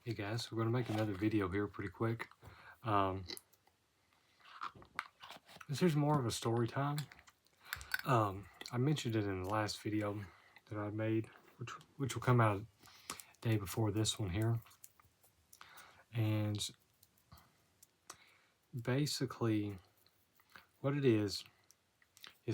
Hey guys, we're going to make another video here pretty quick. Um, this here's more of a story time. I mentioned it in the last video that I made, which will come out the day before this one here. And basically, what it is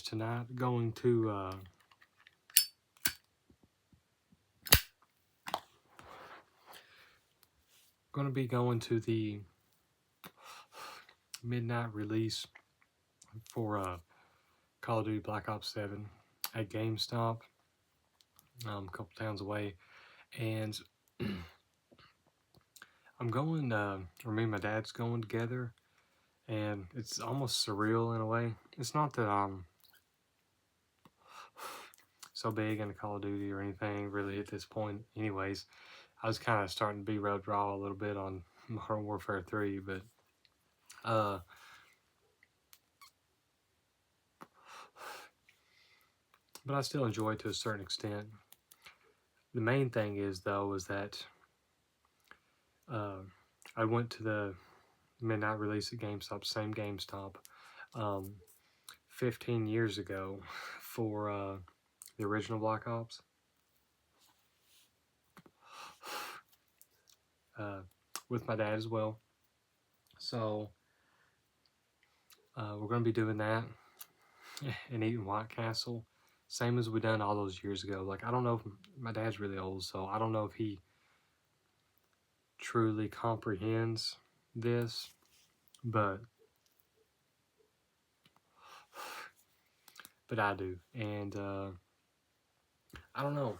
tonight going to be going to the midnight release for Call of Duty Black Ops 7 at GameStop, a couple towns away, and I'm going, or me and my dad's going together, and it's almost surreal in a way. It's not that I'm so big into Call of Duty or anything really at this point anyways. I was kind of starting to be road raw a little bit on Modern Warfare 3, uh, but I still enjoy it to a certain extent. The main thing is, though, is that I went to the midnight release at GameStop, same GameStop, 15 years ago for the original Black Ops. With my dad as well. So we're going to be doing that and eating White Castle, same as we done all those years ago. Like, I don't know if my dad's really old, so I don't know if he truly comprehends this, but I do. And I don't know.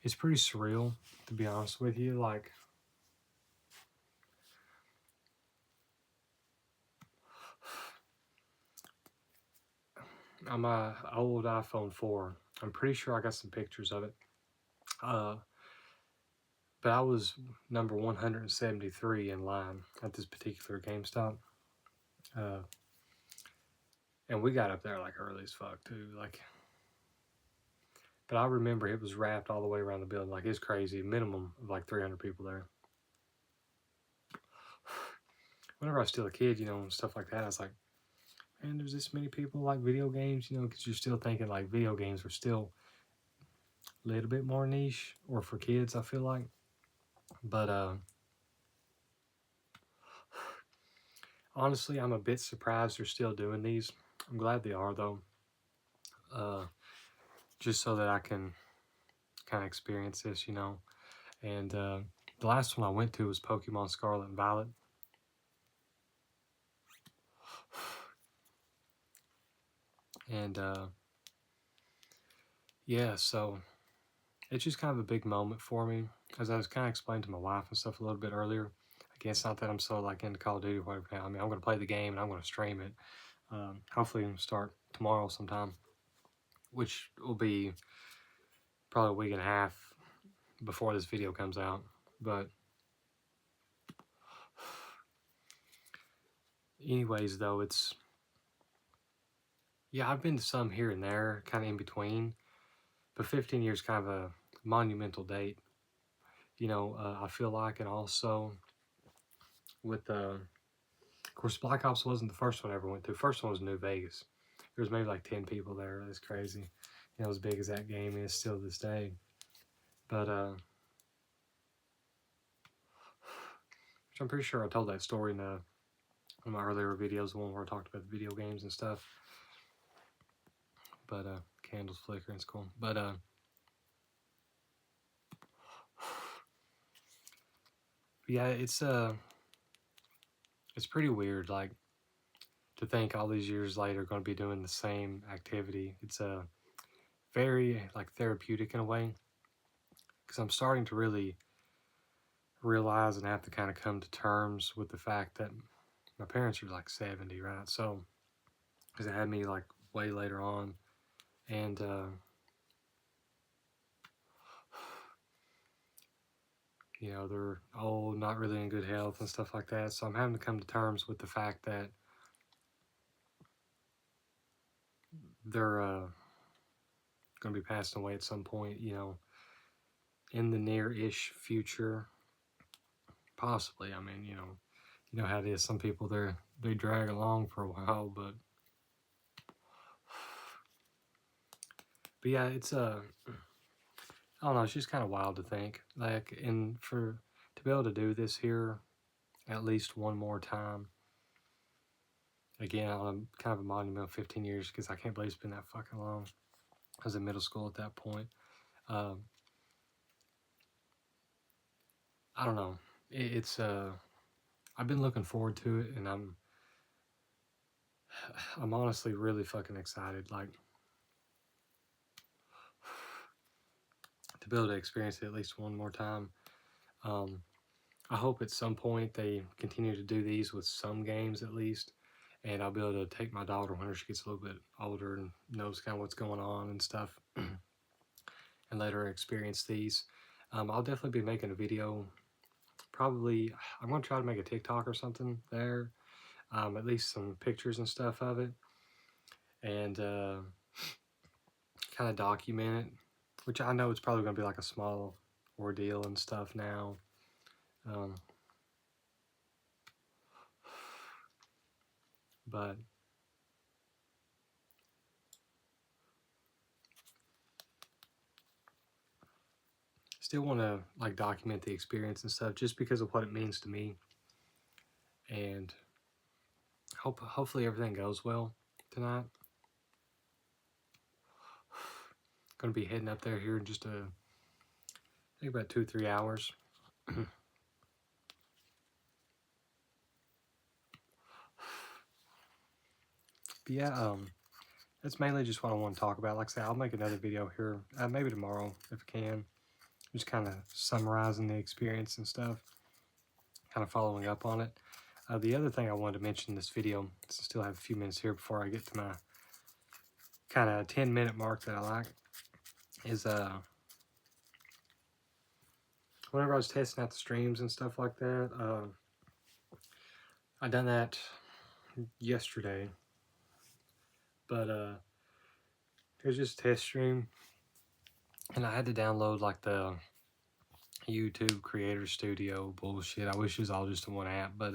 It's pretty surreal, to be honest with you. Like, on my old iPhone 4, I'm pretty sure I got some pictures of it. But I was number 173 in line at this particular GameStop. And we got up there like early as fuck too. Like, but I remember it was wrapped all the way around the building. Like, it's crazy. Minimum of like 300 people there. Whenever I was still a kid, and stuff like that, I was like, man, there's this many people like video games, because you're still thinking like video games are still a little bit more niche or for kids, I feel like. But honestly, I'm a bit surprised they're still doing these. I'm glad they are, though. Just so that I can kind of experience this, And the last one I went to was Pokemon Scarlet and Violet. And yeah, so it's just kind of a big moment for me, as I was kind of explaining to my wife and stuff a little bit earlier. Again, it's not that I'm so like into Call of Duty or whatever now. I mean, I'm going to play the game and I'm going to stream it. Hopefully, start tomorrow sometime, which will be probably a week and a half before this video comes out. But anyways, though, I've been to some here and there, kind of in between. But 15 years kind of a monumental date, I feel like. And also with, of course, Black Ops wasn't the first one I ever went to. First one was New Vegas. There was maybe like 10 people there. That's crazy. As big as that game is still to this day. But, which I'm pretty sure I told that story in one of my earlier videos, the one where I talked about the video games and stuff. But, candles flickering, it's cool. But, yeah, it's pretty weird, like, to think all these years later going to be doing the same activity. It's very like therapeutic in a way, because I'm starting to really realize and have to kind of come to terms with the fact that my parents are like 70, right? So, because they had me like way later on, and they're old, not really in good health and stuff like that. So I'm having to come to terms with the fact that they're going to be passing away at some point, in the near-ish future, possibly. I mean, you know how it is. Some people they drag along for a while, but yeah, it's I don't know. It's just kind of wild to think, like, and for to be able to do this here at least one more time again on a kind of a monumental 15 years, because I can't believe it's been that fucking long. I was in middle school at that point. Um, I don't know. It's I've been looking forward to it, and I'm honestly really fucking excited. Like, to be able to experience it at least one more time. Um, I hope at some point they continue to do these with some games at least, and I'll be able to take my daughter when she gets a little bit older and knows kind of what's going on and stuff, and let her experience these. I'll definitely be making a video. Probably, I'm going to try to make a TikTok or something there, at least some pictures and stuff of it, and kind of document it, which I know it's probably going to be like a small ordeal and stuff now. Um, but still want to like document the experience and stuff just because of what it means to me, and hopefully everything goes well tonight. Gonna be heading up there here in just I think about 2-3 hours. But yeah, that's mainly just what I want to talk about. Like I say, I'll make another video here, maybe tomorrow if I can, just kind of summarizing the experience and stuff, kind of following up on it. The other thing I wanted to mention in this video, since I still have a few minutes here before I get to my kind of 10-minute mark that I like, is whenever I was testing out the streams and stuff like that, I done that yesterday, but it was just a test stream, and I had to download like the YouTube Creator Studio bullshit. I wish it was all just in one app, but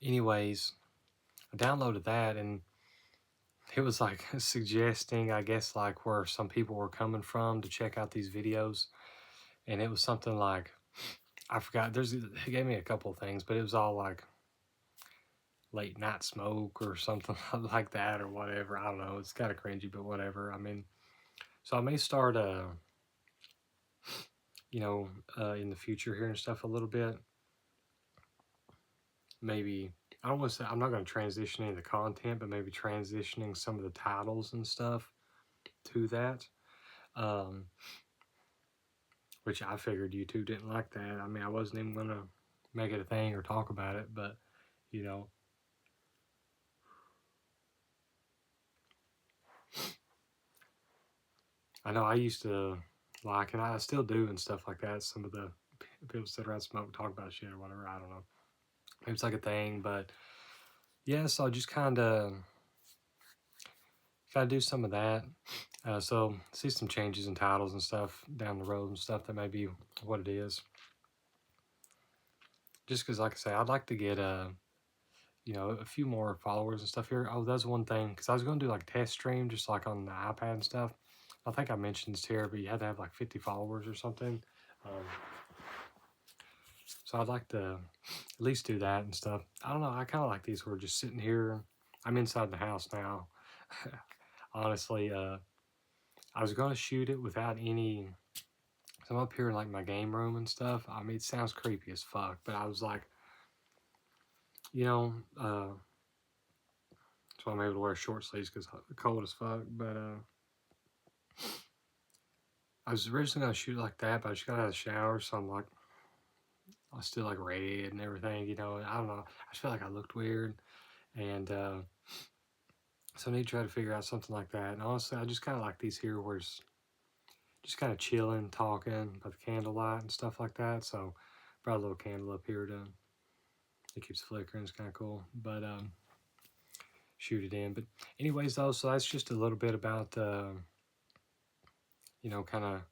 anyways, I downloaded that, and it was like suggesting, I guess, like where some people were coming from to check out these videos, and it was something like, I forgot. It gave me a couple of things, but it was all like late night smoke or something like that or whatever. I don't know. It's kind of cringy, but whatever. I mean, so I may start in the future here and stuff a little bit. Maybe I don't want to say I'm not going to transition any of the content, but maybe transitioning some of the titles and stuff to that. Which I figured YouTube didn't like that. I mean, I wasn't even going to make it a thing or talk about it, but you know, I know I used to like, and I still do and stuff like that. Some of the people sit around smoke, talk about shit or whatever. I don't know. It's like a thing, but yeah. So I just kind of do some of that. So see some changes in titles and stuff down the road and stuff. That may be what it is. Just because, like I say, I'd like to get a few more followers and stuff here. Oh, that's one thing, because I was going to do like test stream just like on the iPad and stuff. I think I mentioned this here, but you had to have like 50 followers or something. So I'd like to at least do that and stuff. I don't know. I kind of like these. We're just sitting here. I'm inside the house now. Honestly, I was going to shoot it without any. So I'm up here in like my game room and stuff. I mean, it sounds creepy as fuck, but I was like, so I'm able to wear short sleeves because it's cold as fuck. But I was originally gonna shoot it like that, but I just got out of the shower, so I'm like, I was still like red and everything, I don't know. I just felt like I looked weird, and so I need to try to figure out something like that. And honestly, I just kind of like these here, where it's just kind of chilling, talking by the candlelight and stuff like that. So brought a little candle up here to it keeps flickering. It's kind of cool, but shoot it in. But anyways, though, so that's just a little bit about kind of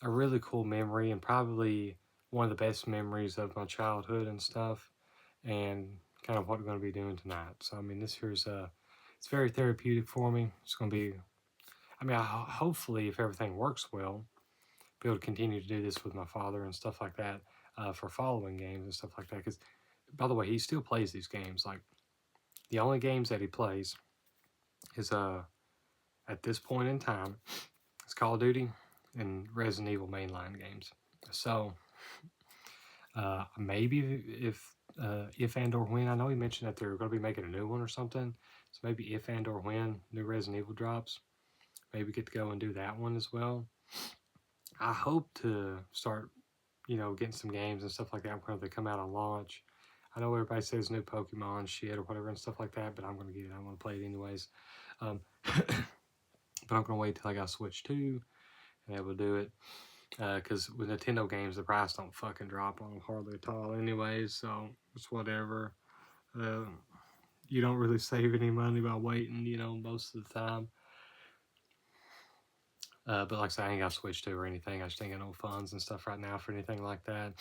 a really cool memory and probably one of the best memories of my childhood and stuff, and kind of what we're going to be doing tonight. So I mean, this here's it's very therapeutic for me. It's going to be, I mean, hopefully if everything works well, be able to continue to do this with my father and stuff like that, for following games and stuff like that. Because by the way, he still plays these games. Like the only games that he plays is at this point in time, it's Call of Duty and Resident Evil mainline games. So maybe if and or when, I know he mentioned that they're going to be making a new one or something. So maybe if and or when new Resident Evil drops, maybe get to go and do that one as well. I hope to start, getting some games and stuff like that when they come out on launch. I know everybody says new Pokemon shit or whatever and stuff like that, but I'm gonna get it. I'm gonna play it anyways. But I'm gonna wait till I got Switch 2 and able to do it. Because with Nintendo games, the price don't fucking drop on them hardly at all, anyways. So it's whatever. Uh, you don't really save any money by waiting, most of the time. But like I said, I ain't got Switch 2 or anything. I just ain't got no funds and stuff right now for anything like that.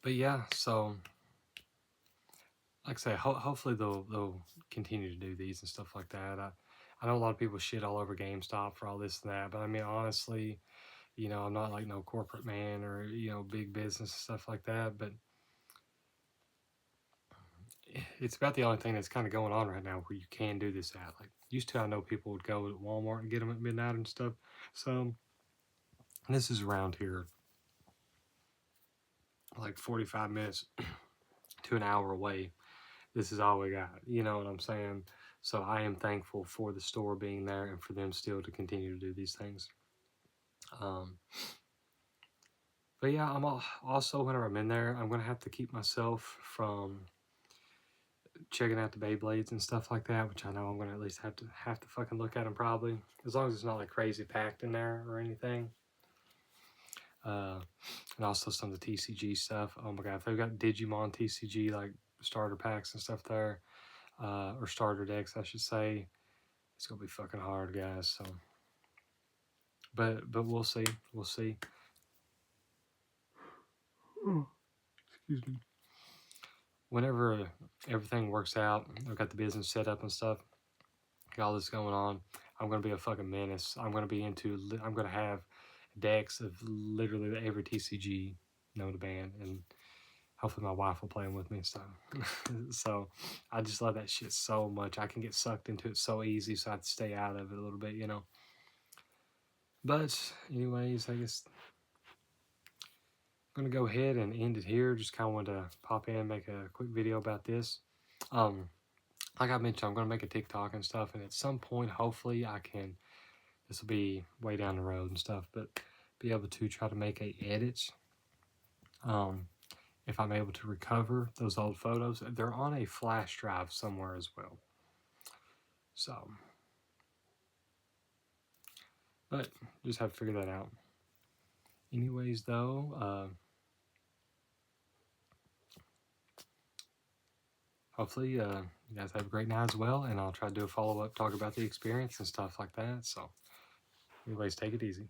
But yeah, so like I say, hopefully they'll continue to do these and stuff like that. I know a lot of people shit all over GameStop for all this and that, but I mean honestly, I'm not like no corporate man or big business and stuff like that. But it's about the only thing that's kind of going on right now where you can do this at. Like used to, I know people would go to Walmart and get them at midnight and stuff. So this is around here, like 45 minutes to an hour away. This is all we got. You know what I'm saying? So I am thankful for the store being there and for them still to continue to do these things. But yeah, I'm also whenever I'm in there, I'm gonna have to keep myself from checking out the Beyblades and stuff like that, which I know I'm gonna at least have to fucking look at them probably, as long as it's not like crazy packed in there or anything. And also some of the TCG stuff. Oh my god, if they've got Digimon TCG like starter packs and stuff there, or starter decks, I should say, it's gonna be fucking hard, guys. So, but we'll see. We'll see. Oh, excuse me. Whenever everything works out, I've got the business set up and stuff, got all this going on, I'm gonna be a fucking menace. I'm gonna have decks of literally every TCG known to ban, and hopefully my wife will play them with me and stuff. So I just love that shit so much. I can get sucked into it so easy, so I have to stay out of it a little bit, But anyways, I guess I'm gonna go ahead and end it here. Just kind of wanted to pop in, make a quick video about this. Like I mentioned, I'm gonna make a TikTok and stuff, and at some point, hopefully, I can. This will be way down the road and stuff, but be able to try to make a edit. If I'm able to recover those old photos, they're on a flash drive somewhere as well. So, but just have to figure that out. Anyways, though, hopefully you guys have a great night as well, and I'll try to do a follow-up, talk about the experience and stuff like that. So, anyways, take it easy.